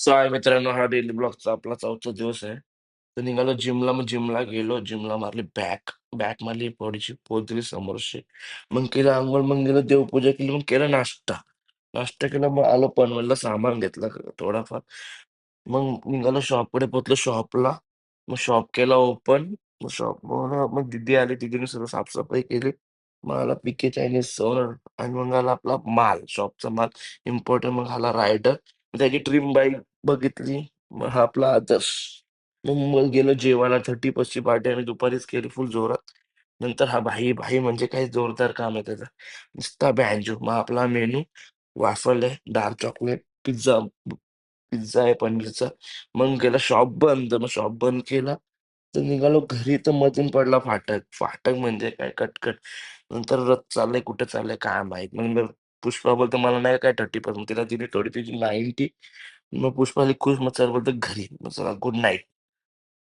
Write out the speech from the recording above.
So हाय मित्रांनो, हा daily ब्लॉगचा आपला 4था दिवस आहे. तर निघालो जिमला. मग जिमला गेलो. जिमला मारली बॅक. बॅक मारली, बॉडीची पोझ दिली समोरची. मग केलं अंघोळ, मग गेलो देवपूजा केली, मग केला नाश्ता. नाश्ता केला, मग आलो पनवेलला सामान घेतलं थोडाफार. मग निघालो शॉपकडे पोहोचलो शॉपला. मग शॉप केला ओपन. मग शॉप मग दीदी आली. दीदीने सर्व साफसफाई केली. मग आला पीके चायनीज ओनर. आणि मग आला आपला माल, शॉपचा माल इम्पॉर्टंट. मग आला रायडर. त्याची ट्रिम बाईक बघितली. मग हा आपला आदर्श. मग गेलो जेवायला. 30 पार्टी आम्ही दुपारीच केली फुल जोरात. नंतर हा भाई भाई म्हणजे काही जोरदार काम आहे त्याचं. नुसता बँजो. मग आपला मेनू वाफल आहे, डार्क चॉकलेट, पिझ्झा. पिझ्झा आहे पनीरचा. मग गेला शॉप बंद. मग शॉप बंद केला. तर निघालो घरी. तर मधून पडला फाटक. फाटक म्हणजे काय, कटकट. नंतर रथ चाललंय, कुठे चाललंय काय माहित. मग पुष्पा बोलतो मला नाही काय 30%, तिला दिली थोडी, तिची 90. मग पुष्पाली खुश. मग सर बोलतो घरी. मग चला गुड नाईट.